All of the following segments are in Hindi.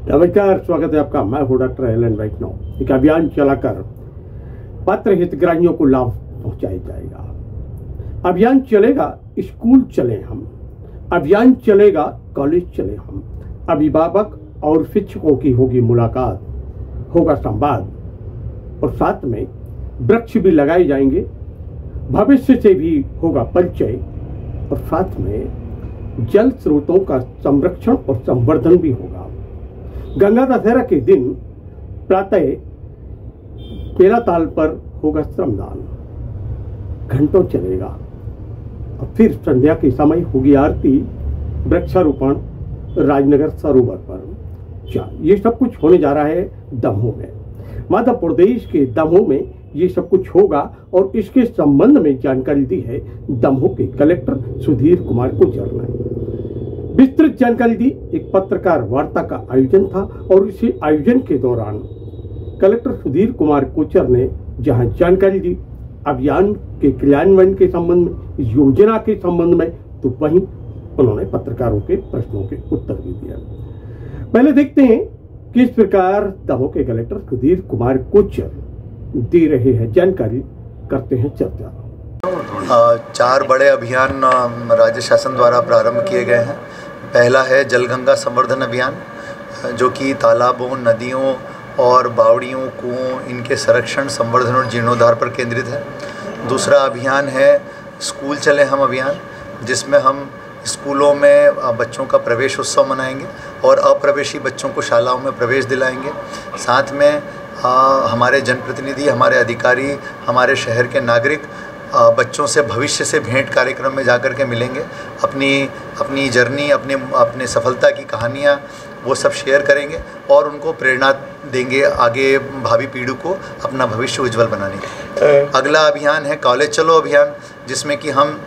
नमस्कार, स्वागत है आपका। मैं हूं डॉक्टर एलन वैष्णव। एक अभियान चलाकर पात्र हितग्राहियों को लाभ पहुंचाया जाएगा। अभियान चलेगा, स्कूल चले हम, अभियान चलेगा, कॉलेज चले हम। अभिभावक और शिक्षकों की होगी मुलाकात, होगा संवाद और साथ में वृक्ष भी लगाए जाएंगे। भविष्य से भी होगा परिचय और साथ में जल स्रोतों का संरक्षण और संवर्धन भी होगा। गंगा दशहरा के दिन प्रातः पेरा ताल पर होगा श्रमदान, घंटों चलेगा और फिर संध्या के समय होगी आरती, वृक्षारोपण राजनगर सरोवर पर। ये सब कुछ होने जा रहा है दमोह में, मध्य प्रदेश के दमोह में ये सब कुछ होगा। और इसके संबंध में जानकारी दी है दमोह के कलेक्टर सुधीर कुमार गुर्जर ने। विस्तृत जानकारी दी। एक पत्रकार वार्ता का आयोजन था और इसी आयोजन के दौरान कलेक्टर सुधीर कुमार गुर्जर ने जहां जानकारी दी अभियान के क्रियान्वयन के संबंध में, योजना के संबंध में, तो वहीं उन्होंने पत्रकारों के प्रश्नों के उत्तर भी दिया। पहले देखते हैं किस प्रकार दमोह के कलेक्टर सुधीर कुमार गुर्जर दे रहे हैं जानकारी, करते हैं चर्चा। 4 बड़े अभियान राज्य शासन द्वारा प्रारंभ किए गए हैं। पहला है जलगंगा संवर्धन अभियान, जो कि तालाबों, नदियों और बावड़ियों, कुओं, इनके संरक्षण, संवर्धन और जीर्णोद्धार पर केंद्रित है। दूसरा अभियान है स्कूल चले हम अभियान, जिसमें हम स्कूलों में बच्चों का प्रवेश उत्सव मनाएंगे और अप्रवेशी बच्चों को शालाओं में प्रवेश दिलाएंगे। साथ में हमारे जनप्रतिनिधि, हमारे अधिकारी, हमारे शहर के नागरिक बच्चों से भविष्य से भेंट कार्यक्रम में जाकर के मिलेंगे। अपनी जर्नी, अपने सफलता की कहानियाँ वो सब शेयर करेंगे और उनको प्रेरणा देंगे आगे भावी पीढ़ी को अपना भविष्य उज्जवल बनाने के। अगला अभियान है कॉलेज चलो अभियान, जिसमें कि हम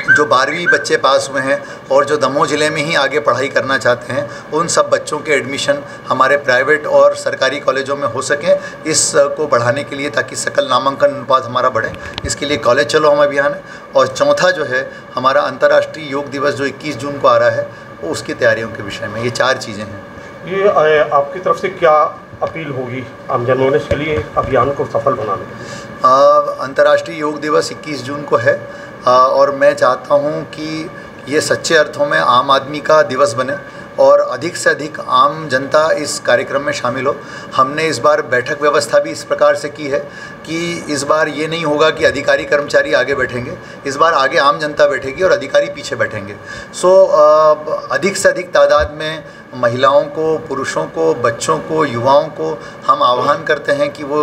जो 12वीं बच्चे पास हुए हैं और जो दमोह ज़िले में ही आगे पढ़ाई करना चाहते हैं, उन सब बच्चों के एडमिशन हमारे प्राइवेट और सरकारी कॉलेजों में हो सकें, इसको बढ़ाने के लिए, ताकि सकल नामांकन अनुपात हमारा बढ़े, इसके लिए कॉलेज चलो हम अभियान है। और चौथा जो है हमारा अंतर्राष्ट्रीय योग दिवस जो 21 जून को आ रहा है, उसकी तैयारियों के विषय में। ये 4 चीज़ें हैं। ये आपकी तरफ से क्या अपील होगी आम जनमानस इसके लिए अभियान को सफल बनाने के लिए? अंतर्राष्ट्रीय योग दिवस 21 जून को है और मैं चाहता हूँ कि ये सच्चे अर्थों में आम आदमी का दिवस बने और अधिक से अधिक आम जनता इस कार्यक्रम में शामिल हो। हमने इस बार बैठक व्यवस्था भी इस प्रकार से की है कि इस बार ये नहीं होगा कि अधिकारी कर्मचारी आगे बैठेंगे, इस बार आगे आम जनता बैठेगी और अधिकारी पीछे बैठेंगे। अधिक से अधिक तादाद में महिलाओं को, पुरुषों को, बच्चों को, युवाओं को हम आह्वान करते हैं कि वो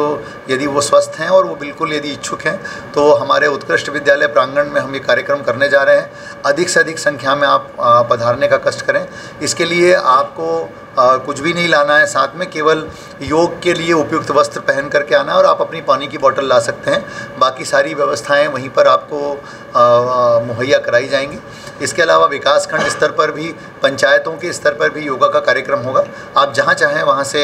यदि वो स्वस्थ हैं और वो बिल्कुल यदि इच्छुक हैं, तो हमारे उत्कृष्ट विद्यालय प्रांगण में हम ये कार्यक्रम करने जा रहे हैं। अधिक से अधिक संख्या में आप पधारने का कष्ट करें। इसके लिए आपको कुछ भी नहीं लाना है, साथ में केवल योग के लिए उपयुक्त वस्त्र पहन करके आना है और आप अपनी पानी की बोतल ला सकते हैं। बाकी सारी व्यवस्थाएं वहीं पर आपको मुहैया कराई जाएंगी। इसके अलावा विकासखंड स्तर पर भी, पंचायतों के स्तर पर भी योगा का कार्यक्रम होगा। आप जहां चाहें वहां से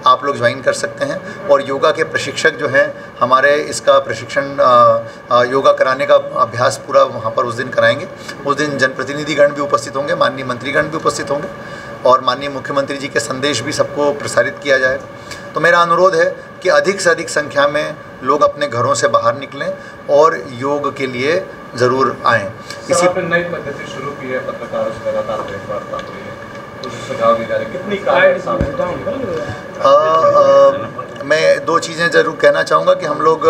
आप लोग ज्वाइन कर सकते हैं और योगा के प्रशिक्षक जो हैं हमारे, इसका प्रशिक्षण योगा कराने का अभ्यास पूरा वहाँ पर उस दिन कराएंगे। उस दिन जनप्रतिनिधिगण भी उपस्थित होंगे, माननीय मंत्रीगण भी उपस्थित होंगे और माननीय मुख्यमंत्री जी के संदेश भी सबको प्रसारित किया जाएगा। तो मेरा अनुरोध है कि अधिक से अधिक संख्या में लोग अपने घरों से बाहर निकलें और योग के लिए ज़रूर आएँ। इसी पर नई पद्धति शुरू की है, पत्रकारों से लगातार भेंटवार्ता हो रही है, कुछ सुझाव दिए जा रहे हैं, कितनी मैं 2 चीज़ें ज़रूर कहना चाहूँगा कि हम लोग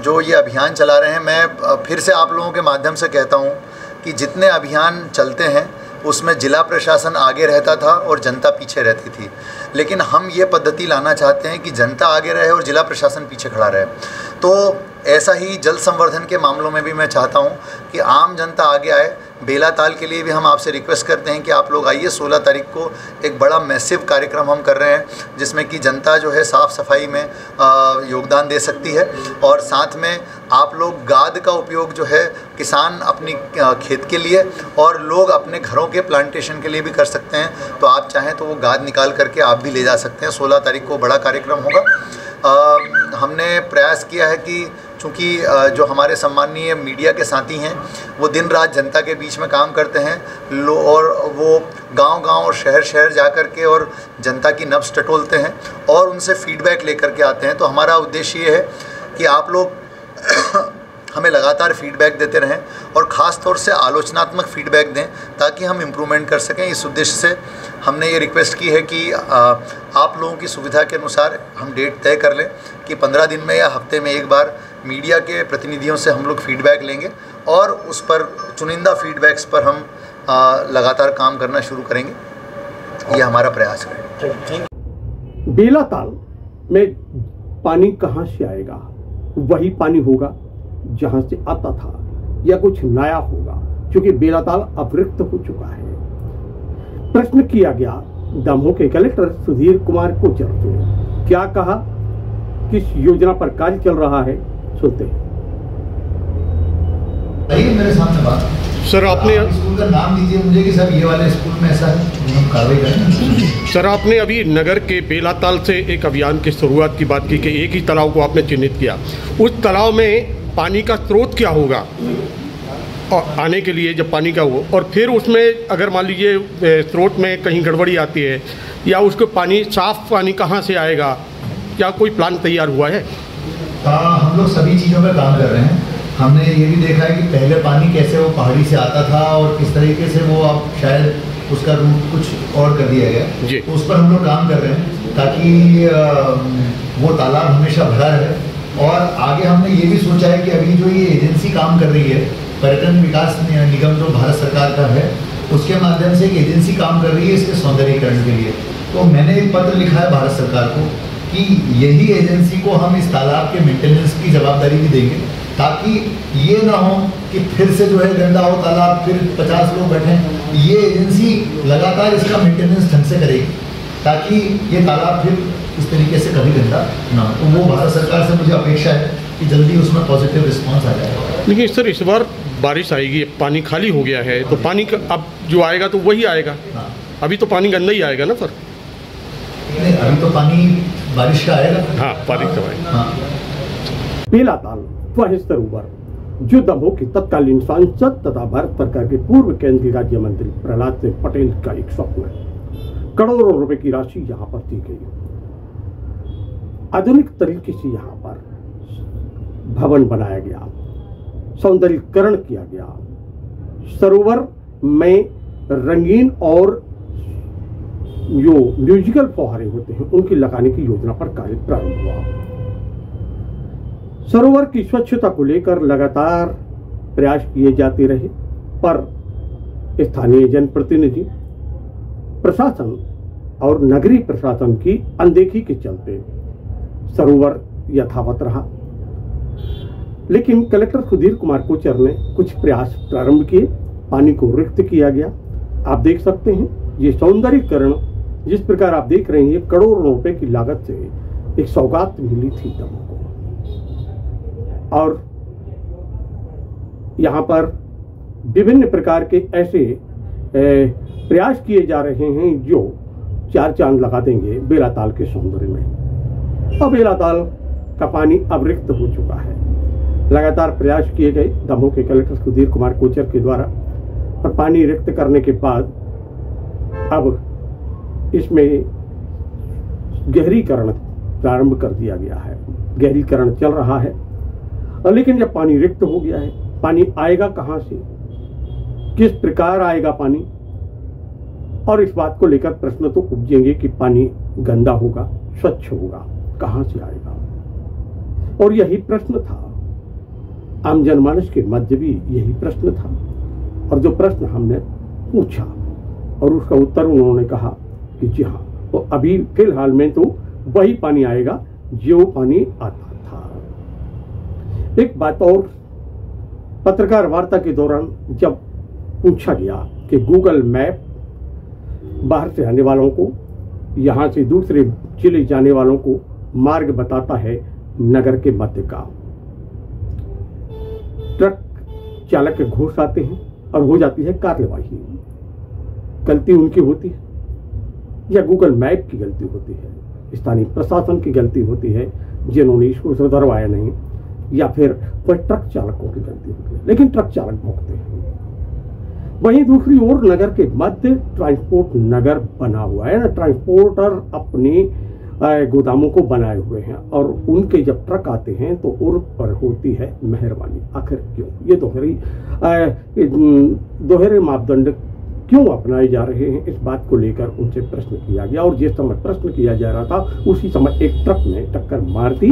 जो ये अभियान चला रहे हैं, मैं फिर से आप लोगों के माध्यम से कहता हूँ कि जितने अभियान चलते हैं उसमें जिला प्रशासन आगे रहता था और जनता पीछे रहती थी, लेकिन हम ये पद्धति लाना चाहते हैं कि जनता आगे रहे और जिला प्रशासन पीछे खड़ा रहे। तो ऐसा ही जल संवर्धन के मामलों में भी मैं चाहता हूँ कि आम जनता आगे आए। बेला ताल के लिए भी हम आपसे रिक्वेस्ट करते हैं कि आप लोग आइए। 16 तारीख को एक बड़ा मैसिव कार्यक्रम हम कर रहे हैं, जिसमें कि जनता जो है साफ़ सफाई में योगदान दे सकती है और साथ में आप लोग गाद का उपयोग जो है किसान अपनी खेत के लिए और लोग अपने घरों के प्लांटेशन के लिए भी कर सकते हैं। तो आप चाहें तो वो गाद निकाल करके आप भी ले जा सकते हैं। 16 तारीख को बड़ा कार्यक्रम होगा। हमने प्रयास किया है कि चूँकि जो हमारे सम्माननीय मीडिया के साथी हैं वो दिन रात जनता के बीच में काम करते हैं और वो गांव-गांव और शहर-शहर जा कर के और जनता की नब्ज़ टटोलते हैं और उनसे फीडबैक लेकर के आते हैं। तो हमारा उद्देश्य ये है कि आप लोग हमें लगातार फीडबैक देते रहें और ख़ास तौर से आलोचनात्मक फीडबैक दें ताकि हम इम्प्रूवमेंट कर सकें। इस उद्देश्य से हमने ये रिक्वेस्ट की है कि आप लोगों की सुविधा के अनुसार हम डेट तय कर लें कि 15 दिन में या हफ्ते में एक बार मीडिया के प्रतिनिधियों से हम लोग फीडबैक लेंगे और उस पर चुनिंदा फीडबैक्स पर हम लगातार काम करना शुरू करेंगे। ये हमारा प्रयास है। बेलाताल में पानी कहाँ से आएगा? वही पानी होगा जहां से आता था या कुछ नया होगा, क्योंकि बेलाताल अवरुद्ध हो चुका है। प्रश्न किया गया दमोह के कलेक्टर सुधीर कुमार कोचर से। क्या कहा, किस योजना पर कार्य चल रहा है, सुनते हैं। मेरे सामने बात सर, आपने स्कूल का नाम दीजिए मुझे कि सर ये वाले स्कूल में ऐसा है, हम कार्रवाई करें। सर, आपने अभी नगर के बेलाताल से एक अभियान की शुरुआत की बात की कि एक ही तालाब को आपने चिन्हित किया। उस तालाब में पानी का स्रोत क्या होगा और आने के लिए जब पानी का हो, और फिर उसमें अगर मान लीजिए स्रोत में कहीं गड़बड़ी आती है या उसको पानी साफ पानी कहाँ से आएगा, क्या कोई प्लान तैयार हुआ है? हम लोग सभी चीज़ों पर काम कर रहे हैं। हमने ये भी देखा है कि पहले पानी कैसे वो पहाड़ी से आता था और किस तरीके से वो अब शायद उसका रूट कुछ और कर दिया गया जी। तो उस पर हम लोग काम कर रहे हैं ताकि वो तालाब हमेशा भरा रहे। और आगे हमने ये भी सोचा है कि अभी जो ये एजेंसी काम कर रही है, पर्यटन विकास निगम जो भारत सरकार का है, उसके माध्यम से एक एजेंसी काम कर रही है इसके सौंदर्यीकरण के लिए। तो मैंने एक पत्र लिखा है भारत सरकार को कि यही एजेंसी को हम इस तालाब के मेंटेनेंस की जवाबदारी भी देंगे, ताकि ये ना हो कि फिर से जो है गंदा हो तालाब, फिर 50 लोग बैठें। ये एजेंसी लगातार इसका मेंटेनेंस ढंग से करेगी ताकि ये तालाब फिर इस तरीके से कभी गंदा ना हो। तो वो भारत सरकार से मुझे अपेक्षा है कि जल्दी उसमें पॉजिटिव रिस्पांस आ जाएगा। लेकिन सर, इस बार बारिश आएगी, पानी खाली हो गया है, तो पानी अब जो आएगा तो वही आएगा। हाँ। अभी तो पानी गंदा ही आएगा ना सर? नहीं, अभी तो पानी बारिश का आएगा। हाँ, बारिश का आएगा। हाँ। बेलाताल वह सरोवर जो दमोह के तत्कालीन सांसद तथा भारत सरकार के पूर्व केंद्रीय राज्य मंत्री प्रहलाद सिंह पटेल का एक स्वप्न है। करोड़ों रुपए की राशि यहाँ पर दी गई। आधुनिक तरीके से यहाँ पर भवन बनाया गया, सौंदर्यीकरण किया गया, सरोवर में रंगीन और जो म्यूजिकल फुहारे होते हैं उनकी लगाने की योजना पर कार्य प्रारंभ हुआ। सरोवर की स्वच्छता को लेकर लगातार प्रयास किए जाते रहे, पर स्थानीय जनप्रतिनिधि, प्रशासन और नगरीय प्रशासन की अनदेखी के चलते सरोवर यथावत रहा। लेकिन कलेक्टर सुधीर कुमार कोचर ने कुछ प्रयास प्रारंभ किए, पानी को रिक्त किया गया। आप देख सकते हैं ये सौंदर्यीकरण जिस प्रकार आप देख रहे हैं, ये करोड़ों रुपए की लागत से एक सौगात मिली थी दमोह को। और यहाँ पर विभिन्न प्रकार के ऐसे प्रयास किए जा रहे हैं जो 4 चांद लगा देंगे बेलाताल के सौंदर्य में। अब बेलाताल का पानी अब रिक्त हो चुका है। लगातार प्रयास किए गए दमोह के कलेक्टर सुधीर कुमार कोचर के द्वारा, और पानी रिक्त करने के बाद अब इसमें गहरीकरण प्रारंभ कर दिया गया है। गहरीकरण चल रहा है, और लेकिन जब पानी रिक्त हो गया है, पानी आएगा कहां से, किस प्रकार आएगा पानी, और इस बात को लेकर प्रश्न तो उपजेंगे कि पानी गंदा होगा, स्वच्छ होगा, कहां से आएगा। और यही प्रश्न था, आम जनमानस के मध्य भी यही प्रश्न था। और जो प्रश्न हमने पूछा और उसका उत्तर उन्होंने कहा कि जी हाँ, तो अभी फिलहाल में तो वही पानी आएगा जो पानी आता था। एक बात और, पत्रकार वार्ता के दौरान जब पूछा गया कि गूगल मैप बाहर से आने वालों को, यहाँ से दूसरे जिले जाने वालों को मार्ग बताता है नगर के मध्य का, ट्रक चालक के घूस आते हैं और हो जाती है कार्यवाही। गलती उनकी होती है या गूगल मैप की गलती होती है, स्थानीय प्रशासन की गलती होती है जिन्होंने इसको सुधरवाया नहीं, या फिर कोई ट्रक चालकों की गलती होती है, लेकिन ट्रक चालक भोगते हैं। वहीं दूसरी ओर नगर के मध्य ट्रांसपोर्ट नगर बना हुआ है ना, ट्रांसपोर्टर अपनी गोदामों को बनाए हुए हैं और उनके जब ट्रक आते हैं तो उन पर होती है मेहरबानी। आखिर क्यों ये दोहरे मापदंड क्यों अपनाए जा रहे हैं, इस बात को लेकर उनसे प्रश्न किया गया। और जिस समय प्रश्न किया जा रहा था उसी समय एक ट्रक ने टक्कर मार दी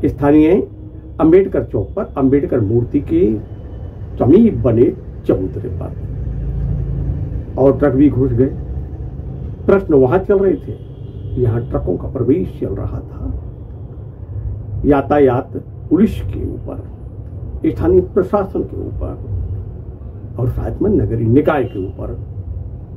स्थानीय अंबेडकर चौक पर अंबेडकर मूर्ति के समीप बने चबूतरे पर, और ट्रक भी घुस गए। प्रश्न वहां चल रहे थे, यहाँ ट्रकों का प्रवेश चल रहा था। यातायात पुलिस के ऊपर, स्थानीय प्रशासन के ऊपर और साथ में नगरीय निकाय के ऊपर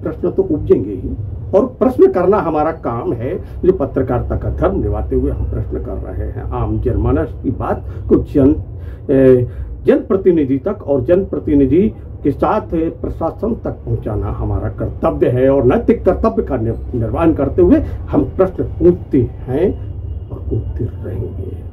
प्रश्न तो उपजेंगे ही, और प्रश्न करना हमारा काम है। जो पत्रकारिता का धर्म निभाते हुए हम प्रश्न कर रहे हैं, आम जनमानस की बात को जनप्रतिनिधि तक और जनप्रतिनिधि के साथ प्रशासन तक पहुंचाना हमारा कर्तव्य है, और नैतिक कर्तव्य का निर्वहन करते हुए हम प्रश्न पूछते हैं और पूछते रहेंगे।